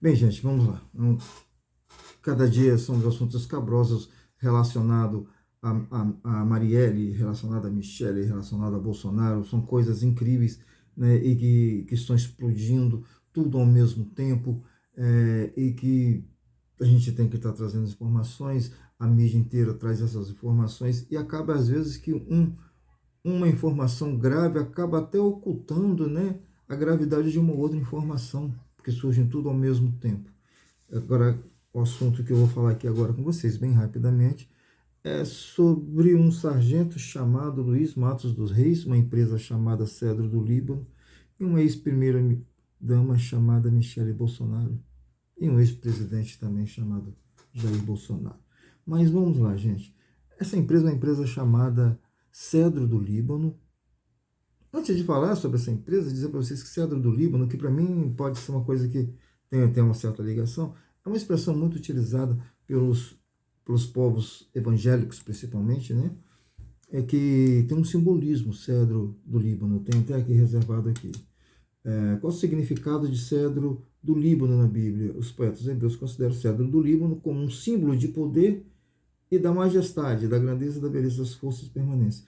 Bem, gente, vamos lá. Cada dia são os assuntos escabrosos relacionados a Marielle, relacionado a Michele, relacionado a Bolsonaro. São coisas incríveis, né, e que estão explodindo tudo ao mesmo tempo, e que a gente tem que estar trazendo informações, a mídia inteira traz essas informações e acaba às vezes que uma informação grave acaba até ocultando, né, a gravidade de uma outra informação, porque surgem tudo ao mesmo tempo. Agora, o assunto que eu vou falar aqui agora com vocês, bem rapidamente, é sobre um sargento chamado Luiz Matos dos Reis, uma empresa chamada Cedro do Líbano, e uma ex-primeira-dama chamada Michele Bolsonaro, e um ex-presidente também chamado Jair Bolsonaro. Mas vamos lá, gente. Essa empresa é uma empresa chamada Cedro do Líbano. Antes de falar sobre essa empresa, dizer para vocês que Cedro do Líbano, que para mim pode ser uma coisa que tem uma certa ligação, é uma expressão muito utilizada pelos povos evangélicos, principalmente, né? É que tem um simbolismo, Cedro do Líbano, tem até aqui reservado aqui. Qual o significado de Cedro do Líbano na Bíblia? Os poetas hebreus consideram o Cedro do Líbano como um símbolo de poder e da majestade, da grandeza, da beleza, das forças permanentes.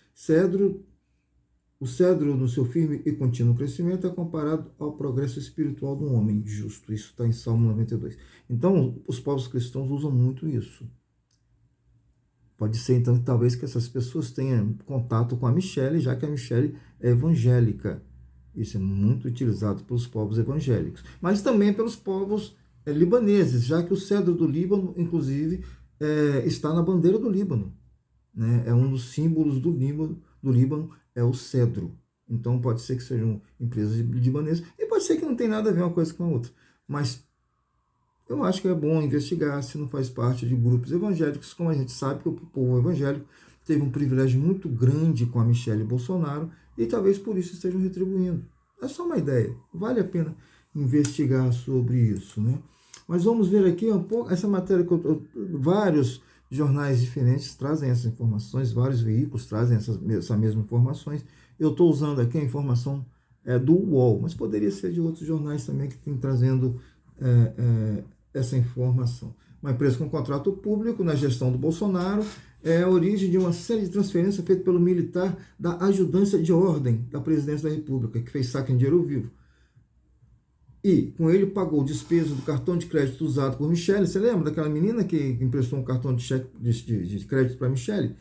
O cedro, no seu firme e contínuo crescimento, é comparado ao progresso espiritual do homem justo. Isso está em Salmo 92. Então, os povos cristãos usam muito isso. Pode ser, então, talvez que essas pessoas tenham contato com a Michele, já que a Michele é evangélica. Isso é muito utilizado pelos povos evangélicos. Mas também pelos povos libaneses, já que o cedro do Líbano, inclusive, está na bandeira do Líbano. Né? É um dos símbolos do Líbano, é o cedro. Então pode ser que sejam empresas libanesas e pode ser que não tenha nada a ver uma coisa com a outra. Mas eu acho que é bom investigar se não faz parte de grupos evangélicos, como a gente sabe que o povo evangélico teve um privilégio muito grande com a Michele Bolsonaro e talvez por isso estejam retribuindo. É só uma ideia. Vale a pena investigar sobre isso, né? Mas vamos ver aqui um pouco essa matéria que vários jornais diferentes trazem essas informações, vários veículos trazem essas mesmas informações. Eu estou usando aqui a informação do UOL, mas poderia ser de outros jornais também que estão trazendo essa informação. Uma empresa com contrato público na gestão do Bolsonaro é a origem de uma série de transferências feitas pelo militar da ajudância de ordem da presidência da República, que fez saque em dinheiro vivo. E com ele pagou despesa do cartão de crédito usado por Michele. Você lembra daquela menina que emprestou um cartão de crédito para Michele?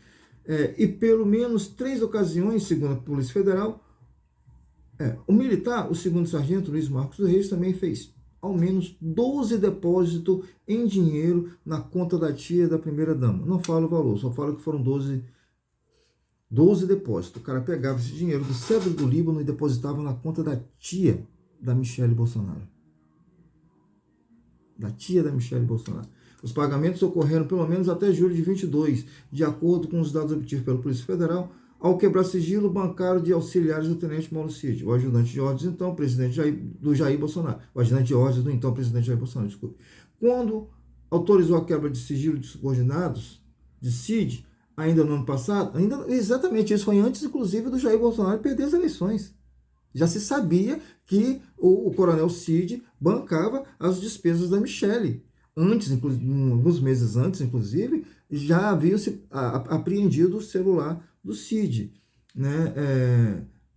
E pelo menos 3 ocasiões, segundo a Polícia Federal, o militar, o segundo sargento Luiz Marcos dos Reis, também fez ao menos 12 depósitos em dinheiro na conta da tia da primeira-dama. Não falo o valor, só falo que foram 12 depósitos. O cara pegava esse dinheiro do cedro do Líbano e depositava na conta da tia da Michele Bolsonaro. Da tia da Michele Bolsonaro. Os pagamentos ocorreram pelo menos até julho de 22, de acordo com os dados obtidos pela Polícia Federal, ao quebrar sigilo bancário de auxiliares do tenente Mauro Cid, o ajudante de ordens, então, presidente do Jair Bolsonaro. O ajudante de ordens do então presidente Jair Bolsonaro, desculpe. Quando autorizou a quebra de sigilo de subordinados de Cid, ainda no ano passado, exatamente isso foi antes, inclusive, do Jair Bolsonaro perder as eleições. Já se sabia que o coronel Cid bancava as despesas da Michele. Antes, alguns meses antes, inclusive, já havia-se apreendido o celular do Cid. Né?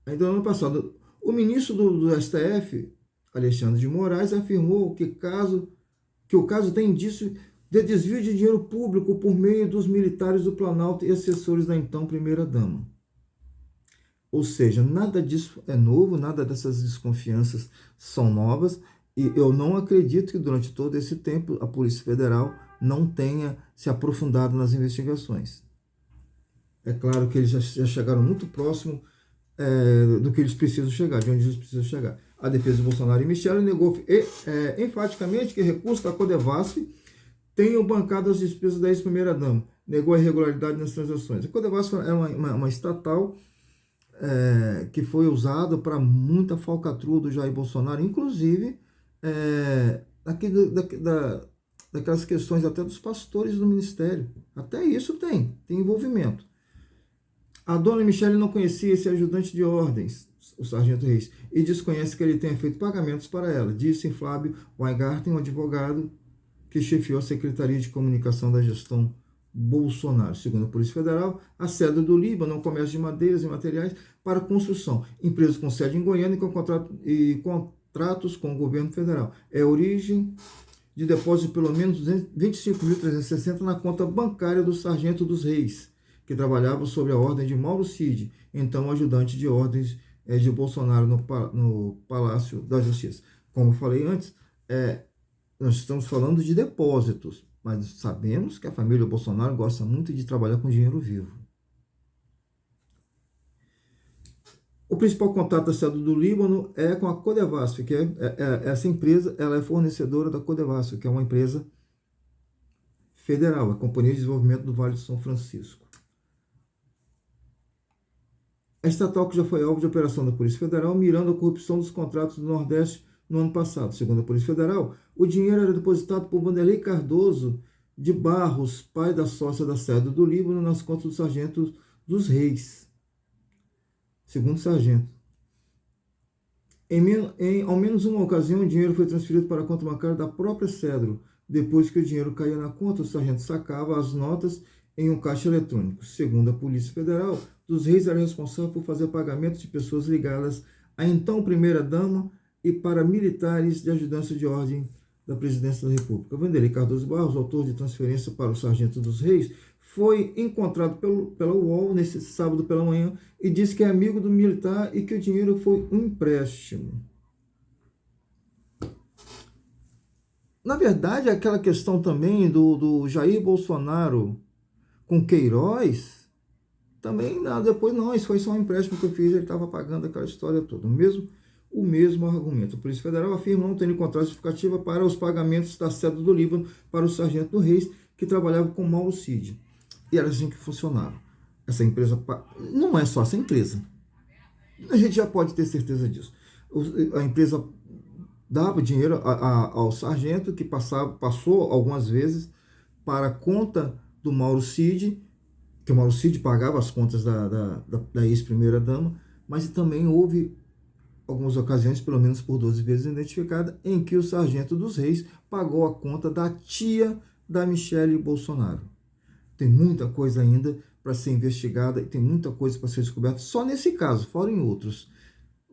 Ainda no ano passado, o ministro do STF, Alexandre de Moraes, afirmou que o caso tem indício de desvio de dinheiro público por meio dos militares do Planalto e assessores da então primeira-dama. Ou seja, nada disso é novo, nada dessas desconfianças são novas, e eu não acredito que durante todo esse tempo a Polícia Federal não tenha se aprofundado nas investigações. É claro que eles já chegaram muito próximo do que eles precisam chegar, de onde eles precisam chegar. A defesa de Bolsonaro e Michele negou enfaticamente que recursos da Codevasf tenham bancado as despesas da ex-primeira-dama, negou a irregularidade nas transações. A Codevasf é uma estatal que foi usado para muita falcatrua do Jair Bolsonaro, inclusive daquelas questões até dos pastores do ministério. Até isso tem envolvimento. A dona Michele não conhecia esse ajudante de ordens, o sargento Reis, e desconhece que ele tenha feito pagamentos para ela, disse Flávio Weingarten, um advogado que chefiou a Secretaria de Comunicação da gestão Bolsonaro. Segundo a Polícia Federal, a sede do Líbano é um comércio de madeiras e materiais para construção. Empresa com sede em Goiânia e contratos com o governo federal. É a origem de depósito de pelo menos 25.360 na conta bancária do Sargento dos Reis, que trabalhava sob a ordem de Mauro Cid, então ajudante de ordens de Bolsonaro no Palácio da Justiça. Como eu falei antes, nós estamos falando de depósitos, mas sabemos que a família Bolsonaro gosta muito de trabalhar com dinheiro vivo. O principal contato da sede do Líbano é com a Codevasf, que essa empresa ela é fornecedora da Codevasf, que é uma empresa federal, a Companhia de Desenvolvimento do Vale do São Francisco. A estatal que já foi alvo de operação da Polícia Federal, mirando a corrupção dos contratos do Nordeste no ano passado. Segundo a Polícia Federal, o dinheiro era depositado por Vanderlei Cardoso de Barros, pai da sócia da sede do Líbano, nas contas do Sargento dos Reis. Segundo o sargento. Ao menos uma ocasião, o dinheiro foi transferido para a conta bancária da própria Cedro. Depois que o dinheiro caía na conta, o sargento sacava as notas em um caixa eletrônico. Segundo a Polícia Federal, dos Reis era responsável por fazer pagamentos de pessoas ligadas à então primeira-dama e para militares de ajudância de ordem da Presidência da República. Vanderlei Cardoso Barros, autor de transferência para o Sargento dos Reis, foi encontrado pela UOL nesse sábado pela manhã e disse que é amigo do militar e que o dinheiro foi um empréstimo. Na verdade, aquela questão também do Jair Bolsonaro com Queiroz, também depois não, isso foi só um empréstimo que eu fiz, ele estava pagando aquela história toda. O mesmo argumento. A Polícia Federal afirma não ter encontrado justificativa para os pagamentos da sede do Líbano para o Sargento do Reis, que trabalhava com Mauro Cid. E era assim que funcionava. Essa empresa, não é só essa empresa. A gente já pode ter certeza disso. A empresa dava dinheiro ao sargento, que passou algumas vezes para a conta do Mauro Cid, que o Mauro Cid pagava as contas da ex-primeira-dama, mas também houve algumas ocasiões, pelo menos por 12 vezes identificada, em que o Sargento dos Reis pagou a conta da tia da Michele Bolsonaro. Tem muita coisa ainda para ser investigada e tem muita coisa para ser descoberta, só nesse caso, fora em outros.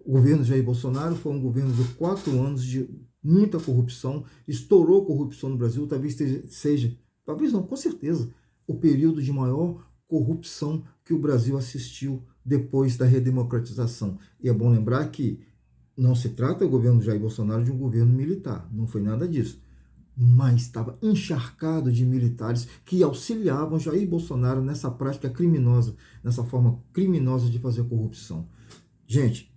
O governo Jair Bolsonaro foi um governo de 4 anos de muita corrupção, estourou corrupção no Brasil, talvez não, com certeza, o período de maior corrupção que o Brasil assistiu depois da redemocratização. E é bom lembrar que não se trata o governo Jair Bolsonaro de um governo militar, não foi nada disso, mas estava encharcado de militares que auxiliavam Jair Bolsonaro nessa prática criminosa, nessa forma criminosa de fazer corrupção. Gente,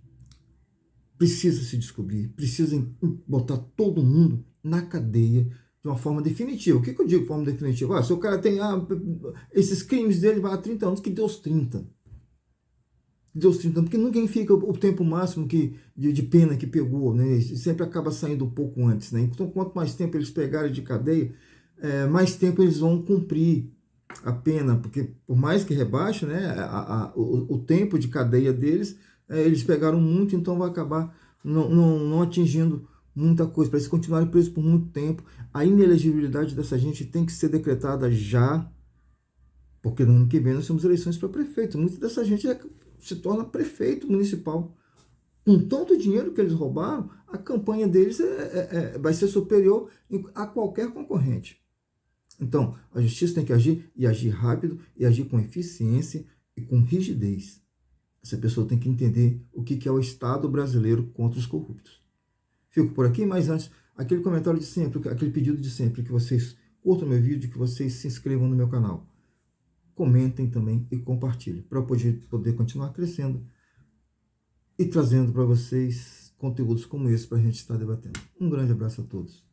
precisa se descobrir, precisa botar todo mundo na cadeia de uma forma definitiva. O que eu digo de forma definitiva? Se o cara tem esses crimes dele, vai a 30 anos, que Deus 30. Deus 30 anos, porque ninguém fica o tempo máximo de pena que pegou, né? Sempre acaba saindo um pouco antes, né? Então, quanto mais tempo eles pegarem de cadeia, mais tempo eles vão cumprir a pena, porque por mais que rebaixe, né, o tempo de cadeia deles, eles pegaram muito, então vai acabar não atingindo muita coisa, para eles continuarem presos por muito tempo. A inelegibilidade dessa gente tem que ser decretada já, porque no ano que vem nós temos eleições para prefeito. Muita dessa gente se torna prefeito municipal. Com tanto dinheiro que eles roubaram, a campanha deles vai ser superior a qualquer concorrente. Então, a justiça tem que agir, e agir rápido, e agir com eficiência e com rigidez. Essa pessoa tem que entender o que é o Estado brasileiro contra os corruptos. Fico por aqui, mas antes, aquele comentário de sempre, aquele pedido de sempre, que vocês curtam meu vídeo, que vocês se inscrevam no meu canal. Comentem também e compartilhem, para eu poder continuar crescendo e trazendo para vocês conteúdos como esse para a gente estar debatendo. Um grande abraço a todos.